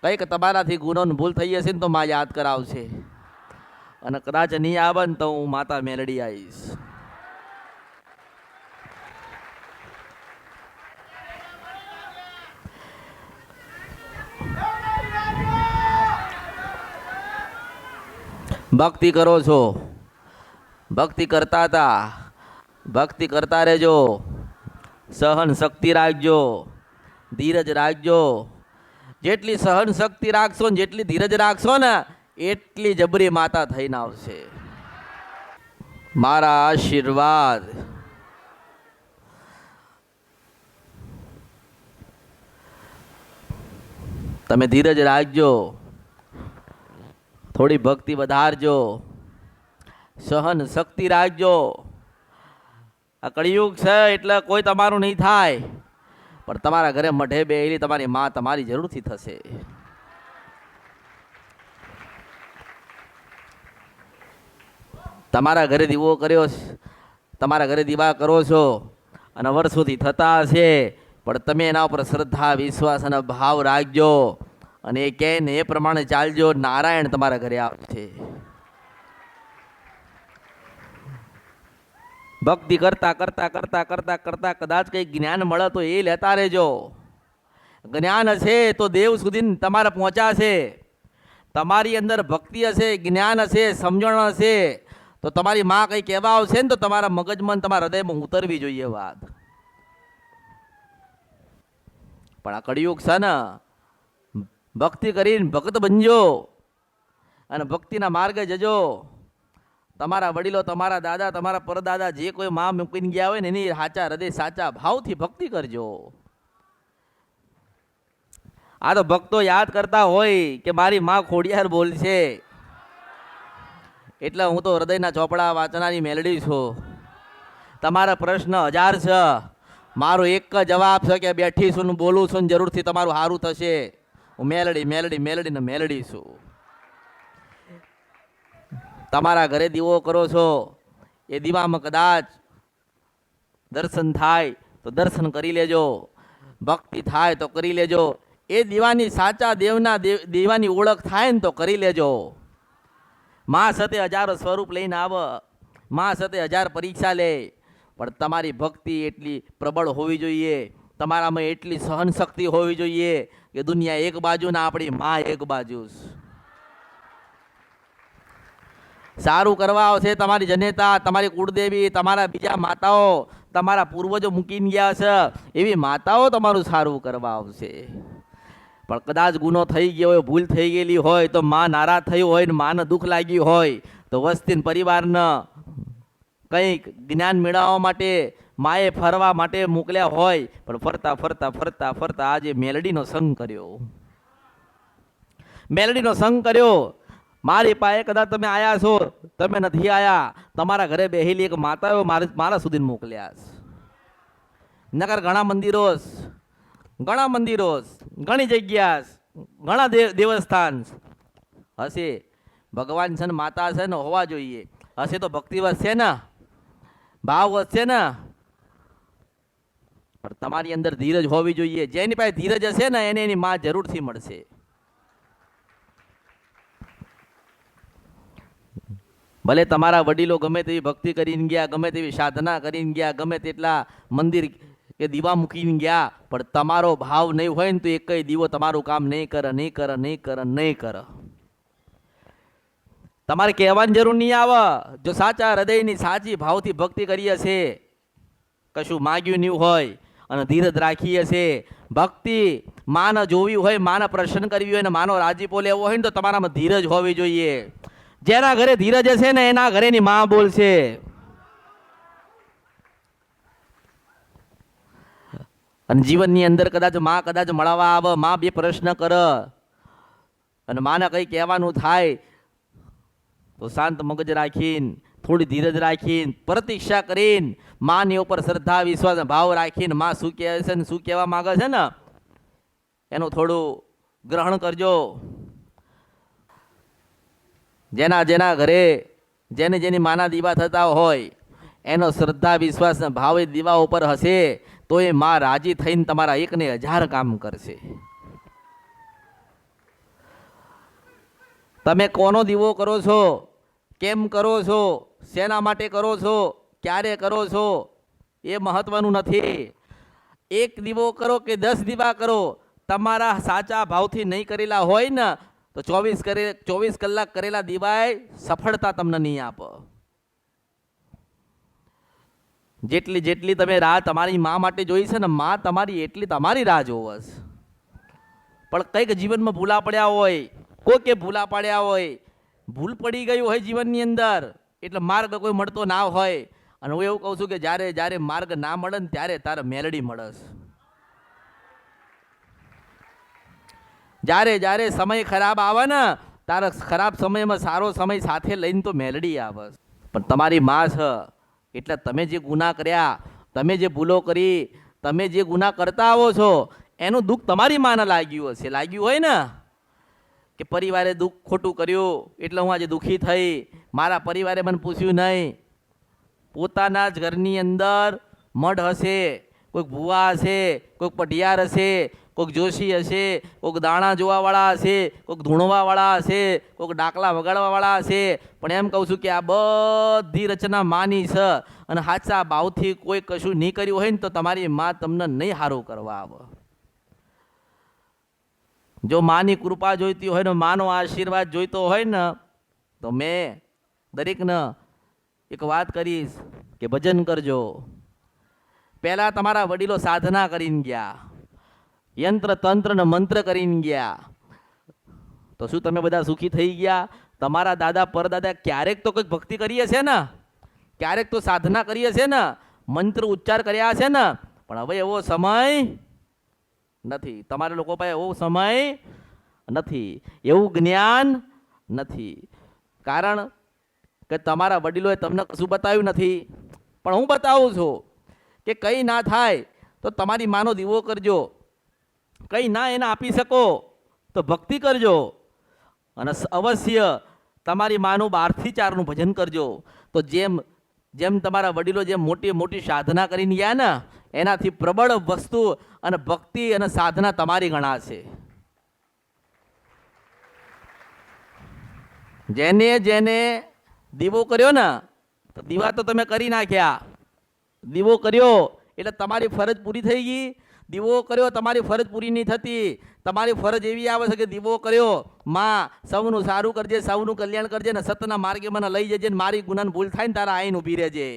કંઈક તમારાથી ગુનો ભૂલ થઈ હશે ને તો માં યાદ કરાવશે, અને કદાચ નહીં આવે ને તો હું માતા મેલડી આવીશ. ભક્તિ કરો છો, ભક્તિ કરતા હતા, ભક્તિ કરતા રહેજો, સહન શક્તિ રાખજો, ધીરજ રાખજો. જેટલી સહન શક્તિ રાખશો ને જેટલી ધીરજ રાખશો ને એટલી જબરી માતા થઈને આવશે. મારા આશીર્વાદ. તમે ધીરજ રાખજો, થોડી ભક્તિ વધારજો, સહન શક્તિ રાખજો. આ કળિયુગ છે એટલે કોઈ તમારું નહીં થાય, પણ તમારા ઘરે મઢે બેહેલી તમારી માં તમારી જરૂરથી થશે. તમારા ઘરે દીવો કર્યો, તમારા ઘરે દીવા કરો છો અને વર્ષોથી થતા હશે, પણ તમે એના ઉપર શ્રદ્ધા વિશ્વાસ અને ભાવ રાખજો અને એ કહે ને એ પ્રમાણે ચાલજો. નારાયણ તમારા ઘરે આવશે. ભક્તિ કરતા કરતા કરતા કરતા કરતા કદાચ કંઈ જ્ઞાન મળે તો એ લેતા રહેજો. જ્ઞાન હશે તો દેવ સુધી તમારે પહોંચાશે. તમારી અંદર ભક્તિ હશે, જ્ઞાન હશે, સમજણ હશે તો તમારી માં કંઈ કહેવા આવશે ને તો તમારા મગજમાં તમારા હૃદયમાં ઉતરવી જોઈએ વાત. પણ આ કળિયુગ છે ને, ભક્તિ કરીને ભક્ત બનજો અને ભક્તિના માર્ગે જજો. તમારા વડીલો, તમારા દાદા, તમારા પરદાદા જે કોઈ માં મૂકીને ગયા હોય ને એની સાચા હૃદય સાચા ભાવથી ભક્તિ કરજો. આ તો ભક્તો યાદ કરતા હોય કે મારી માં ખોડિયાર બોલશે, એટલે હું તો હૃદયના ચોપડા વાંચનારી મેલડી છું. તમારા પ્રશ્ન 1000 છે, મારો એક જ જવાબ છે કે બેઠી છું ને બોલું છું ને જરૂરથી તમારું સારું થશે. હું મેલડી મેલડી મેલડી ને મેલડી છું. તમારા ઘરે દીવો કરો છો, એ દીવામાં કદાચ દર્શન થાય તો દર્શન કરી લેજો, ભક્તિ થાય તો કરી લેજો. એ દીવાની સાચા દેવના દીવાની ઓળખ થાય ને તો કરી લેજો. માં સાથે 1000 સ્વરૂપ લઈને આવ, માં સાથે 1000 પરીક્ષા લે, પણ તમારી ભક્તિ એટલી પ્રબળ હોવી જોઈએ, તમારામાં એટલી સહન શક્તિ હોવી જોઈએ કે દુનિયા એક બાજુ ને આપણી માં એક બાજુ. સારું કરવા આવશે તમારી જનેતા, તમારી કુળદેવી, તમારા બીજા માતાઓ, તમારા પૂર્વજો મૂકીને ગયા છે એવી માતાઓ તમારું સારું કરવા આવશે. પણ કદાચ ગુનો થઈ ગયો હોય, ભૂલ થઈ ગયેલી હોય તો માં નારાજ થઈ હોય ને માને દુઃખ લાગ્યું હોય તો વસ્તી પરિવારને કંઈક જ્ઞાન મેળવવા માટે માએ ફરવા માટે મોકલ્યા હોય, પણ ફરતા ફરતા ફરતા ફરતા આજે મેલડીનો સંગ કર્યો, મેલડીનો સંગ કર્યો. મારી પાસે કદાચ તમે આયા છો, તમે નથી આયા, તમારા ઘરે બેહેલી એક માતાઓ મારા સુધી મોકલ્યા. નકર ઘણા મંદિરો, ઘણી જગ્યા, ઘણા દેવસ્થાન હશે, ભગવાન છે ને માતા છે ને હોવા જોઈએ. હશે તો ભક્તિ વધશે ને, ભાવ વધશે ને, પણ તમારી અંદર ધીરજ હોવી જોઈએ. જેની પાસે ધીરજ હશે ને એને એની માં જરૂરથી મળશે. ભલે તમારા વડીલો ગમે તેવી ભક્તિ કરીને ગયા, ગમે તેવી સાધના કરીને ગયા, ગમે તેટલા મંદિર કે દીવા મૂકીને ગયા, પણ તમારો ભાવ નહીં હોય ને તો એક કઈ દીવો તમારું કામ નહીં કરે, નહીં કરે, નહીં કરે, નહીં કરે. તમારે કહેવાની જરૂર નહીં આવે. જો સાચા હૃદયની સાચી ભાવથી ભક્તિ કરી હશે, કશું માગ્યું નહીં હોય અને ધીરજ રાખી હશે, ભક્તિ માને જોવી હોય, માને પ્રસન્ન કરવી હોય ને માનો રાજીપો લેવો હોય ને તો તમારામાં ધીરજ હોવી જોઈએ. જેના ઘરે ધીરજ હશે ને એના ઘરેની માં બોલશે. અને જીવનની અંદર કદાચ માં કદાચ મળવા આવે, માં બે પ્રશ્ન કરે અને માને કંઈ કહેવાનું થાય તો શાંત મગજ રાખીને, થોડી ધીરજ રાખીને, પ્રતીક્ષા કરીને, માની ઉપર શ્રદ્ધા વિશ્વાસ ભાવ રાખીને માં શું કહે છે ને શું કહેવા માંગે છે ને એનું થોડું ગ્રહણ કરજો. જેના ઘરે જેની માના દીવા થતા હોય એનો શ્રદ્ધા વિશ્વાસ ભાવ એ દીવા ઉપર હશે તો એ માં રાજી થઈને તમારા 1,000 કામ કરશે. તમે કોનો દીવો કરો છો, કેમ કરો છો, શેના માટે કરો છો, ક્યારે કરો છો, એ મહત્વનું નથી. એક દીવો કરો કે 10 દીવા કરો, તમારા સાચા ભાવથી નહીં કરેલા હોય ને તો 24 કલાક કરેલા દીવાએ સફળતા તમને નહીં આપે. જેટલી જેટલી તમે રાહ તમારી મા માટે જોઈ છે ને, મા તમારી એટલી તમારી રાહ જોવે છે. પણ કંઈક જીવનમાં ભૂલા પડ્યા હોય, કોકે ભૂલા પડ્યા હોય, ભૂલ પડી ગયું હોય જીવનની અંદર, એટલે માર્ગ કોઈ મળતો ના હોય. અને હું એવું કહું છું કે જ્યારે જ્યારે માર્ગ ના મળે ને ત્યારે તારે મેલડી મળે છે. જ્યારે જ્યારે સમય ખરાબ આવે ને, તારા ખરાબ સમયમાં સારો સમય સાથે લઈને તો મેલડી આવે. પણ તમારી માં છે એટલે તમે જે ગુનાહ કર્યા, તમે જે ભૂલો કરી, તમે જે ગુનાહ કરતા આવો છો એનું દુઃખ તમારી માને લાગ્યું હશે. લાગ્યું હોય ને કે પરિવારે દુઃખ ખોટું કર્યું એટલે હું આજે દુઃખી થઈ, મારા પરિવારે મને પૂછ્યું નહીં. પોતાના જ ઘરની અંદર મઢ હશે, કોઈક ભુવા હશે, કોઈક પટિયાર હશે, કોઈક જોશી હશે, કોઈક દાણા જોવાવાળા હશે, કોઈક ધૂણવાવાળા હશે, કોઈક ડાકલા વગાડવાવાળા હશે. પણ એમ કહું છું કે આ બધી રચના માની છે. અને સાચા ભાવથી કોઈ કશું નહીં કર્યું હોય ને તો તમારી માં તમને નહીં સારું કરવા આવે. જો માની કૃપા જોઈતી હોય ને, માનો આશીર્વાદ જોઈતો હોય ને, તો મેં દરેકને એક વાત કરીશ કે ભજન કરજો. પહેલા તમારા વડીલો સાધના કરીને ગયા, યંત્ર તંત્ર ને મંત્ર કરીને ગયા, તો શું તમે બધા સુખી થઈ ગયા? તમારા દાદા પરદાદા ક્યારેક તો કંઈક ભક્તિ કરી હશે ને, ક્યારેક તો સાધના કરી હશે ને, મંત્ર ઉચ્ચાર કર્યા હશે ને. પણ હવે એવો સમય નથી, તમારા લોકો પાસે એવો સમય નથી, એવું જ્ઞાન નથી. કારણ કે તમારા વડીલોએ તમને કશું બતાવ્યું નથી. પણ હું બતાવું છું કે કંઈ ના થાય તો તમારી માનો દીવો કરજો, કંઈ ના એને આપી શકો તો ભક્તિ કરજો, અને અવશ્ય તમારી માનું 12 થી 4 નું ભજન કરજો. તો જેમ જેમ તમારા વડીલો જેમ મોટી મોટી સાધના કરીને ગયા ને, એનાથી પ્રબળ વસ્તુ અને ભક્તિ અને સાધના તમારી ગણાશે. જેને જેને દીવો કર્યો ને, તો દીવા તો તમે કરી નાખ્યા. દીવો કર્યો એટલે તમારી ફરજ પૂરી થઈ ગઈ. દીવો કર્યો તમારી ફરજ પૂરી નહીં થતી. તમારી ફરજ એવી આવે છે કે દીવો કર્યો, માં સૌનું સારું કરજે, સૌનું કલ્યાણ કરજે ને સતના માર્ગે મને લઈ જજે, ને મારી ગુનાની ભૂલ થાય ને તારા આઈને ઊભી રહેજે.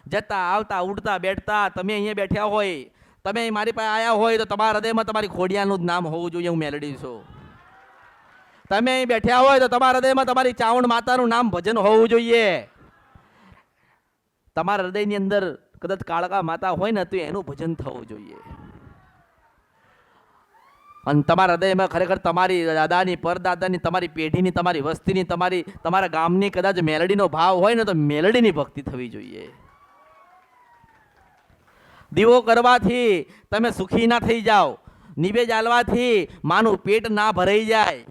જતા આવતા ઉડતા બેઠતા તમે અહીંયા બેઠ્યા હોય, તમે મારી પાસે આવ્યા હોય તો તમારા હૃદયમાં તમારી ખોડિયાનું જ નામ હોવું જોઈએ, હું મેલડી છું. તમે અહીં બેઠ્યા હોય તો તમારા હૃદયમાં તમારી ચાવણ માતાનું નામ ભજન હોવું જોઈએ. તમારા હૃદયની અંદર કદાચ કાળકા માતા હોય ને તો એનું ભજન થવું જોઈએ. અને તમારા હૃદયમાં ખરેખર તમારી દાદાની, પરદાદાની, તમારી પેઢીની, તમારી વસ્તીની, તમારા ગામની કદાચ મેલડીનો ભાવ હોય ને તો મેલડીની ભક્તિ થવી જોઈએ. દીવો કરવાથી તમે સુખી ના થઈ જાઓ, નિવેદ આલવાથી માનું પેટ ના ભરાઈ જાય.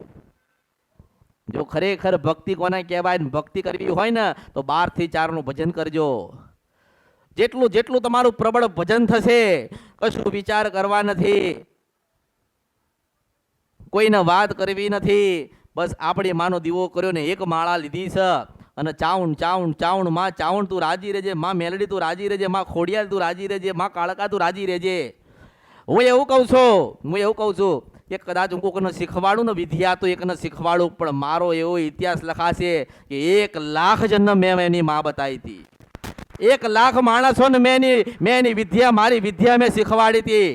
જો ખરેખર ભક્તિ કોને કહેવાય, ભક્તિ કરવી હોય ને તો 12 થી 4 નું ભજન કરજો. જેટલું જેટલું તમારું પ્રબળ ભજન થશે, કશું વિચાર કરવા નથી, કોઈને વાત કરવી નથી. બસ આપણી માનો દીવો કર્યો ને એક માળા લીધી છે, અને ચાવણ ચાવણ ચાવણ, માં ચાવણ તું રાજી રહેજે, માં મેલડી તું રાજી રહેજે, માં ખોડિયાલ તું રાજી રહેજે, માં કાળકા તું રાજી રહેજે. હું એવું કહું છું કે કદાચ હું કોઈને શીખવાડું ને વિદ્યા તો એકને શીખવાડું, પણ મારો એવો ઇતિહાસ લખાશે કે 1 લાખ જન્મ મેં એની માં બતાવી હતી. 1 લાખ માણસોને મેં એની વિદ્યા, મારી વિદ્યા મેં શીખવાડી હતી.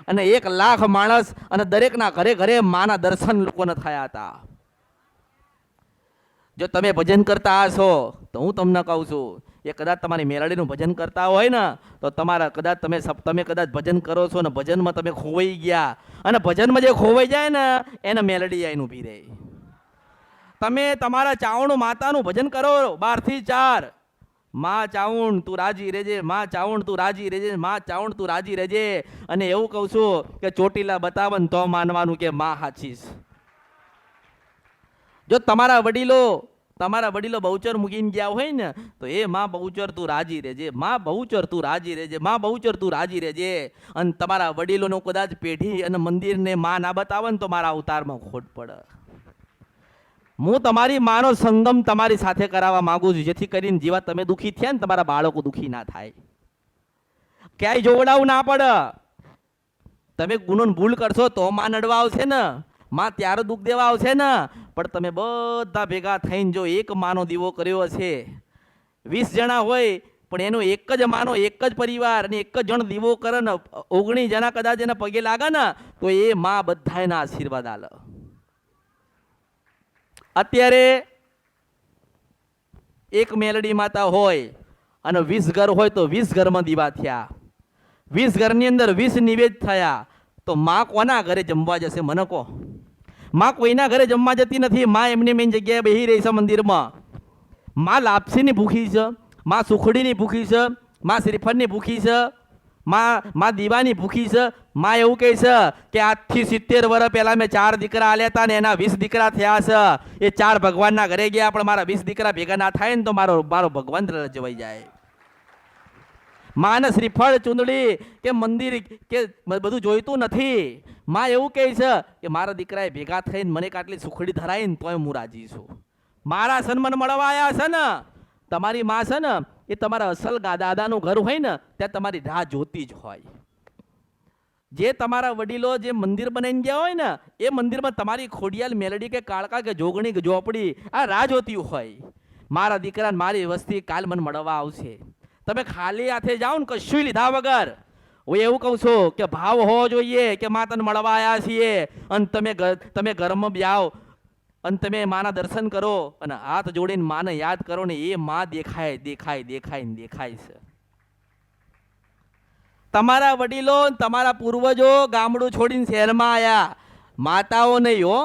અને 1 લાખ માણસ અને દરેકના ઘરે ઘરે માના દર્શન લોકોને થયા હતા. જો તમે ભજન કરતા હશો તો હું તમને કહું છું એ કદાચ તમારી મેલડીનું ભજન કરતા હોય ને તો તમારા કદાચ તમે કદાચ ભજન કરો છો ને ભજનમાં તમે ખોવાઈ ગયા, અને ભજનમાં જે ખોવાઈ જાય ને એને મેલડી આવીને ઊભી રહે. તમે તમારા ચાવણ માતાનું ભજન કરો 12 થી 4, માં ચાવણ તું રાજી રહેજે, માં ચાવણ તું રાજી રહેજે, માં ચાવણ તું રાજી રહેજે. અને એવું કહું છું કે ચોટીલા બતાવન તો માનવાનું કે માં હાચી છે. જો તમારા વડીલો બહુચર મૂકીને ગયા હોય ને તો એ માં બહુચર તું રાજી રહેજે, માં બહુચર તું રાજી રહેજે, માં બહુચર તું રાજી રહેજે. અને તમારા વડીલોનો કદાચ પેઢી અને મંદિરને માં ના બતાવે ને તો મારા અવતારમાં ખોટ પડે. હું તમારી માનો સંગમ તમારી સાથે કરાવવા માંગુ છું, જેથી કરીને જેવા તમે દુઃખી થયા ને તમારા બાળકો દુઃખી ના થાય, ક્યાંય જોવડાવું ના પડે. તમે ગુનો ભૂલ કરશો તો માં નડવા આવશે ને, માં ત્યારે દુઃખ દેવા આવશે ને. પણ તમે બધા ભેગા થઈને જો એક માનો દીવો કર્યો હશે, 20 જણા હોય પણ એનો એક જ માનો, એક જ પરિવાર અને એક જ જણ દીવો કરે ને 19 જણા કદાચ એના પગે લાગે ને તો એ માં બધાના આશીર્વાદ આલે. અત્યારે એક મેલડી માતા હોય અને 20 ઘર હોય તો 20 ઘરમાં દીવા થયા, 20 ઘરની અંદર 20 નિવેદ થયા, તો માં કોના ઘરે જમવા જશે મને કહો? માં કોઈના ઘરે જમવા જતી નથી. માં એમની મેન જગ્યાએ બેસી રહી છે મંદિરમાં. માં લાપસીની ભૂખી છે, માં સુખડીની ભૂખી છે, માં શ્રીફળની ભૂખી છે, માં દીવાની ભૂખી છે. માં એવું કહે છે કે આજથી 70 વર્ષ પહેલા મેં 4 દીકરા આલ્યા હતા ને એના 20 દીકરા થયા છે. એ 4 ભગવાનના ઘરે ગયા પણ મારા 20 દીકરા ભેગા ના થાય ને તો મારો ભગવાન રજવાઈ જાય. માને શ્રીફળ ચૂંદડી કે મંદિર કે બધું જોઈતું નથી. માં એવું કહે છે કે મારા દીકરાએ ભેગા થઈને મને આટલી સુખડી ધરાઈને તોય હું રાજી છું. મારા સન્માન મળવા આવ્યા છે ને. તમારી માં છે ને એ તમારા અસલ દાદાનું ઘર હોય ને ત્યાં તમારી રાહ જોતી જ હોય. જે તમારા વડીલો જે મંદિર બનાવીને ગયા હોય ને એ મંદિરમાં તમારી ખોડિયાલ મેલડી કે કાળકા કે જોગણી કે ઝોપડી આ રાહ જોતી હોય. મારા દીકરાને મારી વસ્તી કાલ મને મળવા આવશે. તમે ખાલી હાથે જાઓ ને કશું લીધા વગર, હું એવું કહું છું કે ભાવ હોવો જોઈએ કે માં તને મળવા આવ્યા છીએ, અને તમે ઘરમાં બેહો અને તમે માના દર્શન કરો અને હાથ જોડીને માને યાદ કરો ને એ માં દેખાય દેખાય દેખાય ને દેખાય છે. તમારા વડીલો તમારા પૂર્વજો ગામડું છોડીને શહેરમાં આવ્યા, માતાઓ નહીં હો.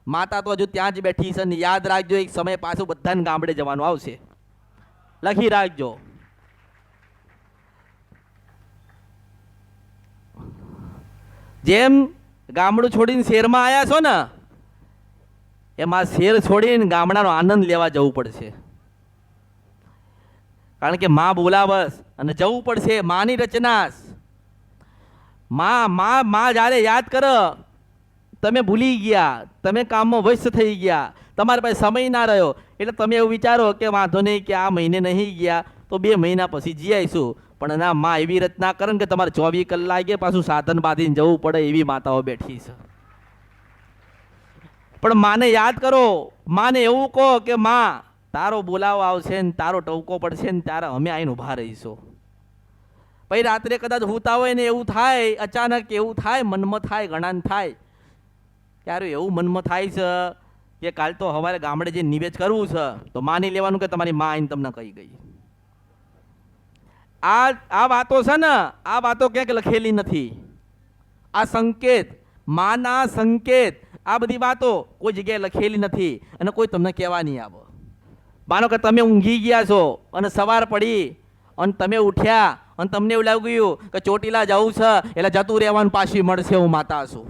માતા તો હજુ ત્યાં જ બેઠી છે. યાદ રાખજો એક સમય પાછું બધાને ગામડે જવાનું આવશે, લખી રાખજો. જેમ ગામડું છોડીને શહેરમાં આવ્યા છો ને એમાં શેર છોડીને ગામડાનો આનંદ લેવા જવું પડશે. કારણ કે માં બોલાવસ અને જવું પડશે. માની રચના. માં જ્યારે યાદ કરો તમે ભૂલી ગયા, તમે કામમાં વ્યસ્ત થઈ ગયા, તમારી પાસે સમય ના રહ્યો એટલે તમે એવું વિચારો કે વાંધો નહીં કે આ મહિને નહીં ગયા તો 2 મહિના પછી જઈ આવીશું. પણ ના, માં એવી રચના કરે ને કે તમારે 24 કલાકે પાછું સાધન બાંધીને જવું પડે એવી માતાઓ બેઠી છે. પણ માને યાદ કરો, માને એવું કહો કે માં તારો બોલાવો આવશે ને તારો ટવકો પડશે ને ત્યારે અમે આવીને ઊભા રહીશું. પછી રાત્રે કદાચ હોતા હોય ને એવું થાય, અચાનક એવું થાય, મનમાં થાય, ઘણાને થાય, ત્યારે એવું મનમાં થાય છે કે કાલ તો સવારે ગામડે જે નિવેદ કરવું છે તો માની લેવાનું કે તમારી માં આવીને તમને કહી ગઈ. આ વાતો છે ને, આ વાતો ક્યાંક લખેલી નથી. આ સંકેત, માના સંકેત, આ બધી વાતો કોઈ જગ્યાએ લખેલી નથી અને કોઈ તમને કહેવા નહીં આવે. માનો કે તમે ઊંઘી ગયા છો અને સવાર પડી અને તમે ઉઠ્યા અને તમને એવું લાગ્યું કે ચોટીલા જવું છે એટલે જતું રહેવાનું, પાછી મળશે, હું માતા છું.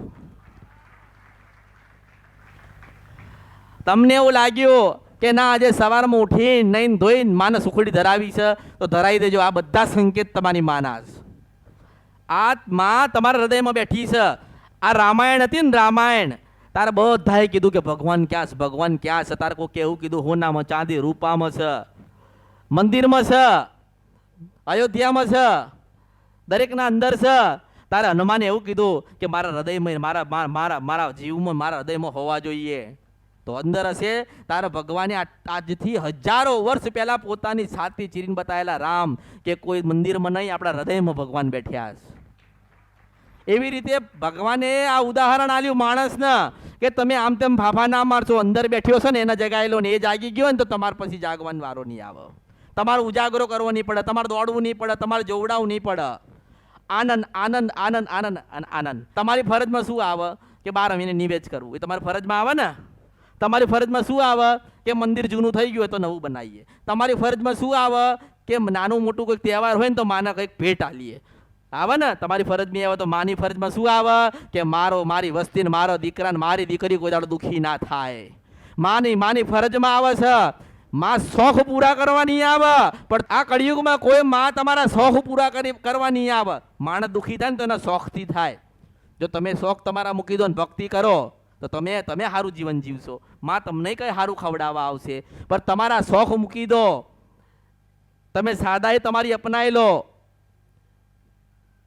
તમને એવું લાગ્યું કે ના આજે સવારમાં ઉઠીને નહીં ધોઈને માને સુખડી ધરાવી છે તો ધરાવી દેજો. આ બધા સંકેત તમારી માના છે. આ માં તમારા હૃદયમાં બેઠી છે. આ રામાયણ હતી ને, રામાયણ, તારે બધાએ કીધું કે ભગવાન ક્યાં છે, ભગવાન ક્યાં છે. તારે કોઈ કેવું કીધું હોનામાં, ચાંદી, રૂપામાં છે, મંદિરમાં છે, અયોધ્યામાં છે, દરેકના અંદર છે. તારે હનુમાને એવું કીધું કે મારા હૃદયમાં, મારા જીવમાં, મારા હૃદયમાં હોવા જોઈએ તો અંદર હશે. તારા ભગવાને આજથી હજારો વર્ષ પહેલા પોતાની છાતી ચીરીને બતાવેલા રામ કે કોઈ મંદિરમાં નહીં, આપણા હૃદયમાં ભગવાન બેઠ્યા છે. એવી રીતે ભગવાને આ ઉદાહરણ આલ્યું માણસને કે તમે આમ તેમ ફાફા ના મારશો. અંદર બેઠ્યો છે ને એને જગાયેલો ને એ જાગી ગયો ને તો તમારે પછી જાગવાનો વારો નહીં આવે. તમારે ઉજાગરો કરવો નહીં પડે, તમારે દોડવું નહીં પડે, તમારે જોવડાવવું નહીં પડે. આનંદ આનંદ આનંદ આનંદ આનંદ. તમારી ફરજમાં શું આવે કે 12 મહિને નિવેદ કરવું, એ તમારી ફરજમાં આવે ને. તમારી ફરજમાં શું આવે કે મંદિર જૂનું થઈ ગયું હોય તો નવું બનાવીએ. તમારી ફરજમાં શું આવે કે નાનું મોટું કોઈક તહેવાર હોય ને તો માને કંઈક ભેટ આલીએ, આવે ને. તમારી ફરજમાં આવે તો માની ફરજમાં શું આવે કે મારી વસ્તી ને મારો દીકરા ને મારી દીકરી કોઈ દાડો દુઃખી ના થાય. માની ફરજમાં આવે છે. માં શોખ પૂરા કરવા નહીં આવે, પણ આ કળિયુગમાં કોઈ માં તમારા શોખ પૂરા કરવા નહીં આવે. માણસ દુઃખી થાય ને તો એના શોખથી થાય. જો તમે શોખ તમારા મૂકી દો ને ભક્તિ કરો તો તમે સારું જીવન જીવશો. માં તમને કઈ સારું ખવડાવવા આવશે, પણ તમારા શોખ મૂકી દો, તમે સાદાઈ તમારી અપનાવી લો.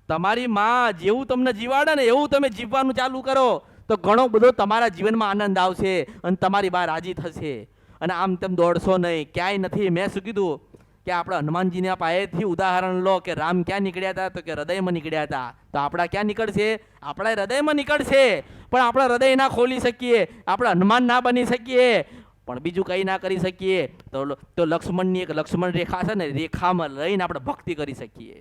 તમારી માં જેવું તમને જીવાડે ને એવું તમે જીવવાનું ચાલુ કરો તો ઘણો બધો તમારા જીવનમાં આનંદ આવશે અને તમારી બા રાજી થશે. અને આમ તેમ દોડશો નહીં, ક્યાંય નથી. મેં શું કીધું કે આપણે હનુમાનજીના પાસેથી ઉદાહરણ લો કે રામ ક્યાં નીકળ્યા હતા, તો કે હૃદયમાં નીકળ્યા હતા. તો આપણા ક્યાં નીકળશે? આપણા હૃદયમાં નીકળશે. પણ આપણે હૃદય ના ખોલી શકીએ, આપણે હનુમાન ના બની શકીએ, પણ બીજું કંઈ ના કરી શકીએ. તો લક્ષ્મણની એક લક્ષ્મણ રેખા છે ને, રેખામાં લઈને આપણે ભક્તિ કરી શકીએ.